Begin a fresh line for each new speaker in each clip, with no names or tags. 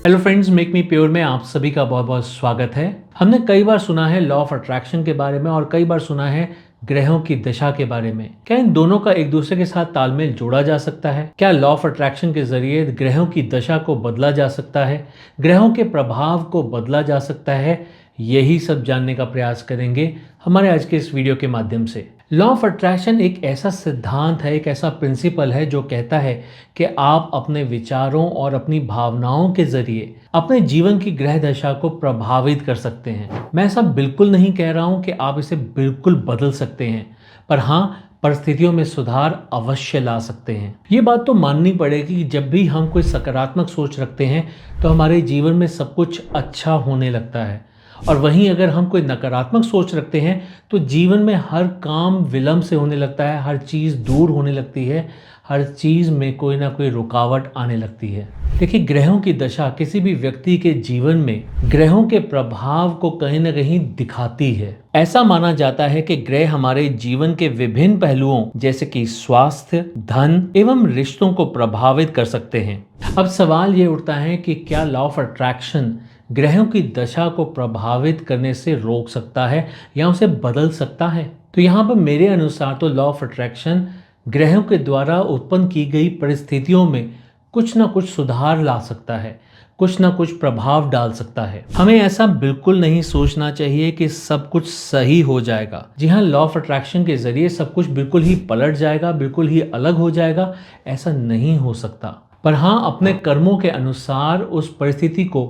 Hello friends, make me pure में आप सभी का बहुत बहुत स्वागत है। हमने कई बार सुना है लॉ ऑफ अट्रैक्शन के बारे में और कई बार सुना है ग्रहों की दशा के बारे में। क्या इन दोनों का एक दूसरे के साथ तालमेल जोड़ा जा सकता है? क्या लॉ ऑफ अट्रैक्शन के जरिए ग्रहों की दशा को बदला जा सकता है, ग्रहों के प्रभाव को बदला जा सकता है? यही सब जानने का प्रयास करेंगे हमारे आज के इस वीडियो के माध्यम से। लॉ ऑफ अट्रैक्शन एक ऐसा सिद्धांत है, एक ऐसा प्रिंसिपल है जो कहता है कि आप अपने विचारों और अपनी भावनाओं के जरिए अपने जीवन की ग्रह दशा को प्रभावित कर सकते हैं। मैं ऐसा बिल्कुल नहीं कह रहा हूं कि आप इसे बिल्कुल बदल सकते हैं, पर हाँ, परिस्थितियों में सुधार अवश्य ला सकते हैं। ये बात तो माननी पड़ेगी कि जब भी हम कोई सकारात्मक सोच रखते हैं तो हमारे जीवन में सब कुछ अच्छा होने लगता है, और वहीं अगर हम कोई नकारात्मक सोच रखते हैं तो जीवन में हर काम विलंब से होने लगता है, हर चीज़ दूर होने लगती है, हर चीज़ में कोई ना कोई रुकावट आने लगती है। देखिए, ग्रहों की दशा किसी भी व्यक्ति के जीवन में ग्रहों के प्रभाव को कहीं ना कहीं दिखाती है। ऐसा माना जाता है कि ग्रह हमारे जीवन के विभिन्न पहलुओं जैसे कि स्वास्थ्य, धन एवं रिश्तों को प्रभावित कर सकते हैं। अब सवाल ये उठता है कि क्या लॉ ऑफ अट्रैक्शन ग्रहों की दशा को प्रभावित करने से रोक सकता है या उसे बदल सकता है? तो यहाँ पर मेरे अनुसार तो लॉ ऑफ अट्रैक्शन ग्रहों के द्वारा उत्पन्न की गई परिस्थितियों में कुछ ना कुछ सुधार ला सकता है, कुछ ना कुछ प्रभाव डाल सकता है। हमें ऐसा बिल्कुल नहीं सोचना चाहिए कि सब कुछ सही हो जाएगा। जी हाँ, लॉ ऑफ अट्रैक्शन के जरिए सब कुछ बिल्कुल ही पलट जाएगा, बिल्कुल ही अलग हो जाएगा, ऐसा नहीं हो सकता। पर हाँ, अपने कर्मों के अनुसार उस परिस्थिति को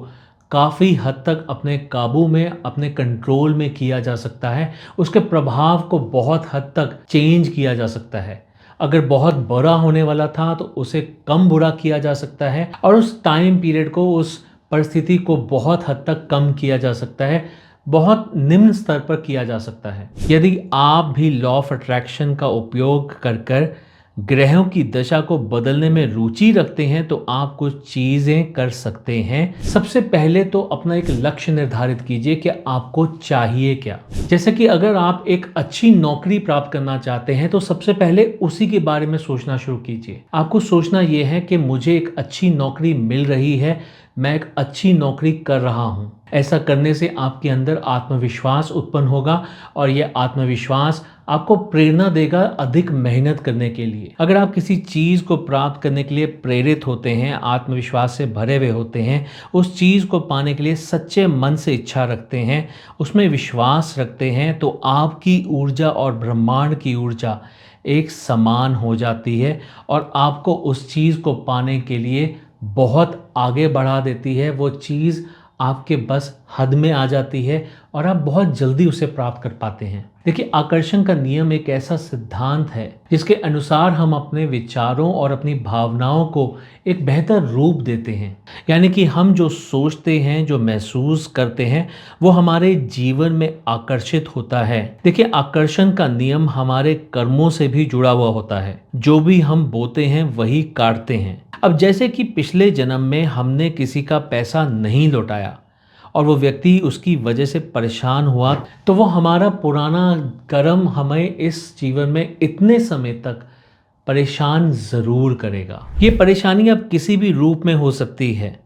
काफ़ी हद तक अपने काबू में, अपने कंट्रोल में किया जा सकता है। उसके प्रभाव को बहुत हद तक चेंज किया जा सकता है। अगर बहुत बुरा होने वाला था तो उसे कम बुरा किया जा सकता है, और उस टाइम पीरियड को, उस परिस्थिति को बहुत हद तक कम किया जा सकता है, बहुत निम्न स्तर पर किया जा सकता है। यदि आप भी लॉ ऑफ अट्रैक्शन का उपयोग कर कर ग्रहों की दशा को बदलने में रुचि रखते हैं तो आप कुछ चीजें कर सकते हैं। सबसे पहले तो अपना एक लक्ष्य निर्धारित कीजिए कि आपको चाहिए क्या। जैसे कि अगर आप एक अच्छी नौकरी प्राप्त करना चाहते हैं तो सबसे पहले उसी के बारे में सोचना शुरू कीजिए। आपको सोचना यह है कि मुझे एक अच्छी नौकरी मिल रही है, मैं एक अच्छी नौकरी कर रहा हूं। ऐसा करने से आपके अंदर आत्मविश्वास उत्पन्न होगा और यह आत्मविश्वास आपको प्रेरणा देगा अधिक मेहनत करने के लिए। अगर आप किसी चीज़ को प्राप्त करने के लिए प्रेरित होते हैं, आत्मविश्वास से भरे हुए होते हैं, उस चीज़ को पाने के लिए सच्चे मन से इच्छा रखते हैं, उसमें विश्वास रखते हैं, तो आपकी ऊर्जा और ब्रह्मांड की ऊर्जा एक समान हो जाती है और आपको उस चीज़ को पाने के लिए बहुत आगे बढ़ा देती है। वो चीज़ आपके बस हद में आ जाती है और आप बहुत जल्दी उसे प्राप्त कर पाते हैं। देखिए, आकर्षण का नियम एक ऐसा सिद्धांत है जिसके अनुसार हम अपने विचारों और अपनी भावनाओं को एक बेहतर रूप देते हैं। यानी कि हम जो सोचते हैं, जो महसूस करते हैं, वो हमारे जीवन में आकर्षित होता है। देखिए, आकर्षण का नियम हमारे कर्मों से भी जुड़ा हुआ होता है। जो भी हम बोते हैं वही काटते हैं। अब जैसे कि पिछले जन्म में हमने किसी का पैसा नहीं लौटाया और वो व्यक्ति उसकी वजह से परेशान हुआ, तो वो हमारा पुराना कर्म हमें इस जीवन में इतने समय तक परेशान ज़रूर करेगा। ये परेशानी अब किसी भी रूप में हो सकती है।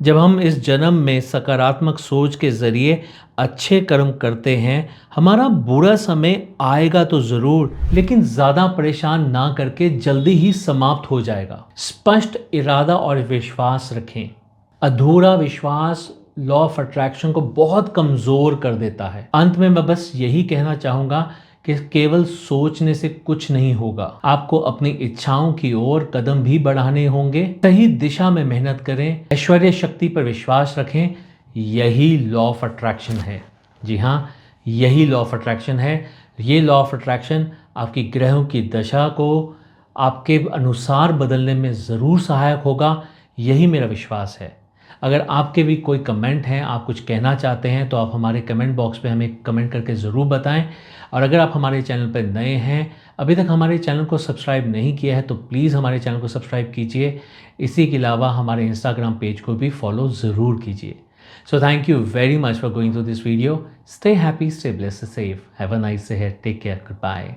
जब हम इस जन्म में सकारात्मक सोच के ज़रिए अच्छे कर्म करते हैं, हमारा बुरा समय आएगा तो ज़रूर, लेकिन ज़्यादा परेशान ना करके जल्दी ही समाप्त हो जाएगा। स्पष्ट इरादा और विश्वास रखें। अधूरा विश्वास लॉ ऑफ अट्रैक्शन को बहुत कमज़ोर कर देता है। अंत में मैं बस यही कहना चाहूँगा कि केवल सोचने से कुछ नहीं होगा। आपको अपनी इच्छाओं की ओर कदम भी बढ़ाने होंगे। सही दिशा में मेहनत करें, ऐश्वर्य शक्ति पर विश्वास रखें। यही लॉ ऑफ अट्रैक्शन है। जी हाँ, यही लॉ ऑफ अट्रैक्शन है। ये लॉ ऑफ अट्रैक्शन आपकी ग्रहों की दशा को आपके अनुसार बदलने में ज़रूर सहायक होगा, यही मेरा विश्वास है। अगर आपके भी कोई कमेंट हैं, आप कुछ कहना चाहते हैं, तो आप हमारे कमेंट बॉक्स पे हमें कमेंट करके ज़रूर बताएं। और अगर आप हमारे चैनल पर नए हैं, अभी तक हमारे चैनल को सब्सक्राइब नहीं किया है, तो प्लीज़ हमारे चैनल को सब्सक्राइब कीजिए। इसी के अलावा हमारे इंस्टाग्राम पेज को भी फॉलो ज़रूर कीजिए। So thank you very much for going through this video. Stay happy, stay blessed, stay safe. Have a nice day, take care, good bye.